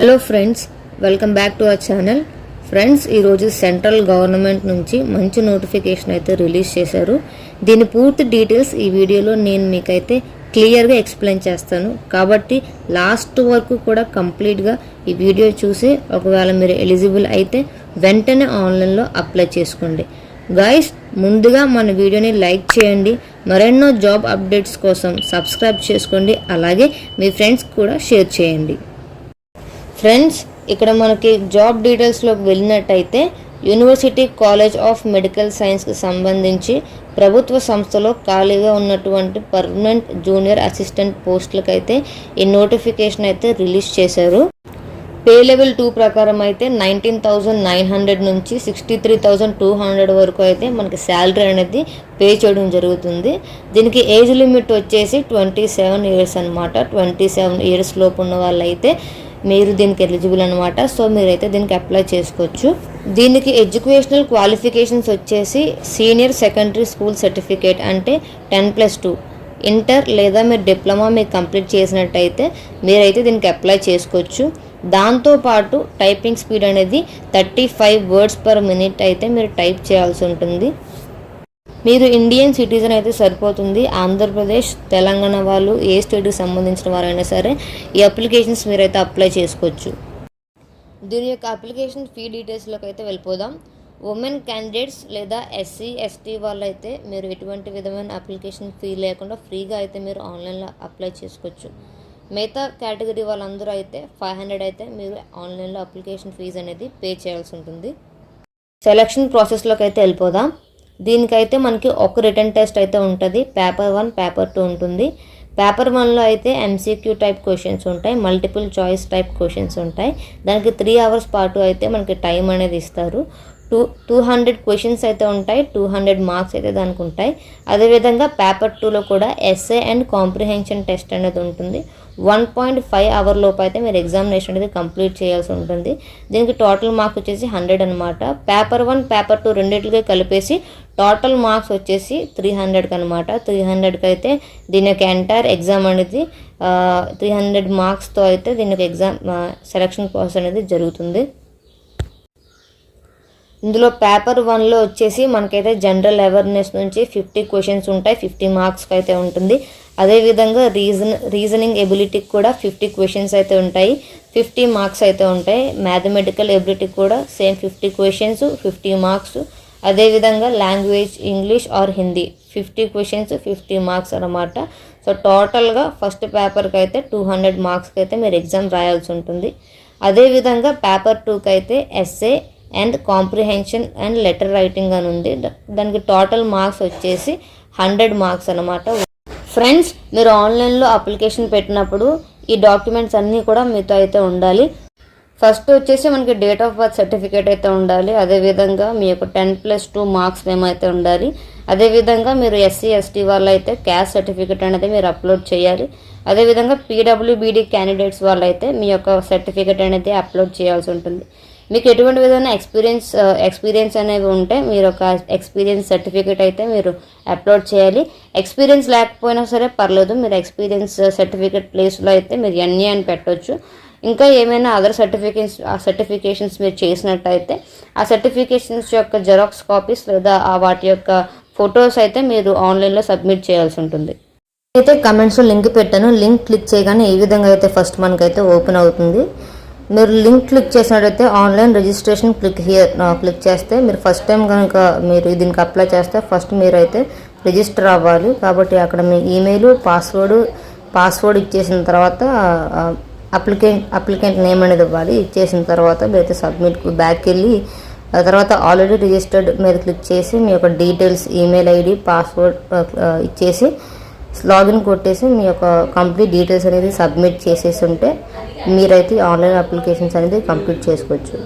Hello friends, welcome back to our channel. Friends, ఈరోజు central government నుంచి మంచి notification అయితే రిలీజ్ చేశారు. దీని పూర్తి డీటెయిల్స్ ఈ వీడియోలో నేను మీకైతే క్లియర్గా ఎక్స్ప్లెయిన్ చేస్తాను. కాబట్టి లాస్ట్ వరకు కూడా కంప్లీట్గా ఈ వీడియో చూసి ఒకవేళ మీరు ఎలిజిబుల్ అయితే వెంటనే ఆన్లైన్లో అప్లై చేసుకోండి. గైస్, ముందుగా మన వీడియోని లైక్ చేయండి. మరెన్నో జాబ్ అప్డేట్స్ కోసం సబ్స్క్రైబ్ చేసుకోండి. అలాగే మీ ఫ్రెండ్స్ కూడా షేర్ చేయండి. ఫ్రెండ్స్, ఇక్కడ మనకి జాబ్ డీటెయిల్స్లోకి వెళ్ళినట్టయితే యూనివర్సిటీ కాలేజ్ ఆఫ్ మెడికల్ సైన్స్కి సంబంధించి ప్రభుత్వ సంస్థలో ఖాళీగా ఉన్నటువంటి పర్మనెంట్ జూనియర్ అసిస్టెంట్ పోస్టులకైతే ఈ నోటిఫికేషన్ అయితే రిలీజ్ చేశారు. పే లెవెల్ 2 ప్రకారం అయితే 19,900 నుంచి 63,200 వరకు అయితే మనకి శాలరీ అనేది పే చేయడం జరుగుతుంది. దీనికి ఏజ్ లిమిట్ వచ్చేసి 27 ఇయర్స్ అనమాట. 27 ఇయర్స్ లోపు ఉన్న వాళ్ళైతే మీరు దీనికి ఎలిజిబుల్ అనమాట. సో మీరైతే దీనికి అప్లై చేసుకోవచ్చు. దీనికి ఎడ్యుకేషనల్ క్వాలిఫికేషన్స్ వచ్చేసి సీనియర్ సెకండరీ స్కూల్ సర్టిఫికేట్ అంటే 10+2 ఇంటర్ లేదా మీరు డిప్లొమా మీకు కంప్లీట్ చేసినట్టయితే మీరైతే దీనికి అప్లై చేసుకోవచ్చు. దాంతోపాటు టైపింగ్ స్పీడ్ అనేది 35 వర్డ్స్ పర్ మినిట్ అయితే మీరు టైప్ చేయాల్సి ఉంటుంది. మీరు ఇండియన్ సిటిజన్ అయితే సరిపోతుంది. ఆంధ్రప్రదేశ్, తెలంగాణ వాళ్ళు ఏ స్టేట్కి సంబంధించిన వారైనా సరే ఈ అప్లికేషన్స్ మీరైతే అప్లై చేసుకోవచ్చు. దీని యొక్క అప్లికేషన్ ఫీ డీటెయిల్స్లోకి అయితే వెళ్ళిపోదాం. ఉమెన్ క్యాండిడేట్స్ లేదా SC/ST వాళ్ళు అయితే మీరు ఎటువంటి విధమైన అప్లికేషన్ ఫీ లేకుండా ఫ్రీగా అయితే మీరు ఆన్లైన్లో అప్లై చేసుకోవచ్చు. మిగతా కేటగిరీ వాళ్ళందరూ అయితే 500 అయితే మీరు ఆన్లైన్లో అప్లికేషన్ ఫీజు అనేది పే చేయాల్సి ఉంటుంది. సెలక్షన్ ప్రాసెస్లోకి అయితే వెళ్ళిపోదాం. దీనికైతే మనకి ఒక రిటర్న్ టెస్ట్ అయితే ఉంటుంది. పేపర్ 1, పేపర్ 2 ఉంటుంది. పేపర్ 1లో అయితే MCQ టైప్ క్వశ్చన్స్ ఉంటాయి, మల్టిపుల్ చాయిస్ టైప్ క్వశ్చన్స్ ఉంటాయి. దానికి 3 అవర్స్ పాటు అయితే మనకి టైం అనేది ఇస్తారు. 200 క్వశ్చన్స్ అయితే ఉంటాయి, 200 మార్క్స్ అయితే దానికి ఉంటాయి. అదేవిధంగా పేపర్ 2లో కూడా ఎస్ఏ అండ్ కాంప్రిహెన్షన్ టెస్ట్ అనేది ఉంటుంది. 1.5 అవర్ లోపు అయితే మీరు ఎగ్జామినేషన్ అనేది కంప్లీట్ చేయాల్సి ఉంటుంది. దీనికి టోటల్ మార్క్స్ వచ్చేసి 100 అనమాట. పేపర్ 1, పేపర్ 2 రెండింటికి కలిపేసి టోటల్ మార్క్స్ వచ్చేసి 300కి అనమాట. 300కి అయితే దీని యొక్క ఎంటైర్ ఎగ్జామ్ అనేది 300 మార్క్స్తో అయితే దీని యొక్క ఎగ్జామ్ సెలక్షన్ ప్రాసెస్ అనేది జరుగుతుంది. ఇందులో పేపర్ 1లో వచ్చేసి మనకైతే జనరల్ అవేర్నెస్ నుంచి 50 క్వశ్చన్స్ ఉంటాయి, 50 మార్క్స్కి అయితే ఉంటుంది. అదేవిధంగా రీజనింగ్ ఎబిలిటీకి కూడా 50 క్వశ్చన్స్ అయితే ఉంటాయి, 50 మార్క్స్ అయితే ఉంటాయి. మ్యాథమెటికల్ ఎబిలిటీకి కూడా సేమ్ 50 క్వశ్చన్స్, 50 మార్క్స్. అదేవిధంగా language English are Hindi 50 questions, 50 marks అనమాట. సో టోటల్గా ఫస్ట్ పేపర్కి అయితే 200 మార్క్స్కి అయితే మీరు ఎగ్జామ్ రాయాల్సి ఉంటుంది. అదేవిధంగా పేపర్ 2కి అయితే S A and comprehension and letter writing అని ఉంది. దానికి టోటల్ మార్క్స్ వచ్చేసి 100 మార్క్స్ అనమాట. ఫ్రెండ్స్, మీరు ఆన్లైన్లో అప్లికేషన్ పెట్టినప్పుడు ఈ డాక్యుమెంట్స్ అన్నీ కూడా మీతో అయితే ఉండాలి. ఫస్ట్ వచ్చేసి మనకి డేట్ ఆఫ్ బర్త్ సర్టిఫికేట్ అయితే ఉండాలి. అదేవిధంగా మీ యొక్క 10+2 మార్క్స్ ఏమైతే ఉండాలి. అదేవిధంగా మీరు SC/ST వాళ్ళు అయితే క్యాస్ట్ సర్టిఫికేట్ అనేది మీరు అప్లోడ్ చేయాలి. అదేవిధంగా PWBD క్యాండిడేట్స్ వాళ్ళు అయితే మీ యొక్క సర్టిఫికేట్ అనేది అప్లోడ్ చేయాల్సి ఉంటుంది. మీకు ఎటువంటి విధమైన ఎక్స్పీరియన్స్ అనేవి ఉంటే మీరు ఒక ఎక్స్పీరియన్స్ సర్టిఫికేట్ అయితే మీరు అప్లోడ్ చేయాలి. ఎక్స్పీరియన్స్ లేకపోయినా సరే పర్లేదు, మీరు ఎక్స్పీరియన్స్ సర్టిఫికేట్ ప్లేస్లో అయితే మీరు NA అని పెట్టవచ్చు. ఇంకా ఏమైనా అదర్ సర్టిఫికేషన్స్ మీరు చేసినట్టయితే ఆ సర్టిఫికేషన్స్ యొక్క జెరాక్స్ కాపీస్ లేదా వాటి యొక్క ఫొటోస్ అయితే మీరు ఆన్లైన్లో సబ్మిట్ చేయాల్సి ఉంటుంది. అయితే కమెంట్స్లో లింక్ పెట్టాను. లింక్ క్లిక్ చేయగానే ఈ విధంగా అయితే ఫస్ట్ మనకైతే ఓపెన్ అవుతుంది. మీరు లింక్ క్లిక్ చేసినట్టయితే ఆన్లైన్ రిజిస్ట్రేషన్ క్లిక్ చేస్తే మీరు ఫస్ట్ టైం కనుక మీరు దీనికి అప్లై చేస్తే ఫస్ట్ మీరు అయితే రిజిస్టర్ అవ్వాలి. కాబట్టి అక్కడ మీ ఈమెయిల్, పాస్వర్డ్ ఇచ్చేసిన తర్వాత అప్లికెంట్ నేమ్ అనేది ఇవ్వాలి. ఇచ్చేసిన తర్వాత మీరైతే సబ్మిట్ బ్యాక్ వెళ్ళి ఆ తర్వాత ఆల్రెడీ రిజిస్టర్డ్ మీద క్లిక్ చేసి మీ యొక్క డీటెయిల్స్, ఈమెయిల్ ID, పాస్వర్డ్ ఇచ్చేసి లాగిన్ కొట్టేసి మీ యొక్క కంప్లీట్ డీటెయిల్స్ అనేది సబ్మిట్ చేసేసి ఉంటే మీరైతే ఆన్లైన్ అప్లికేషన్స్ అనేది కంప్లీట్ చేసుకోవచ్చు.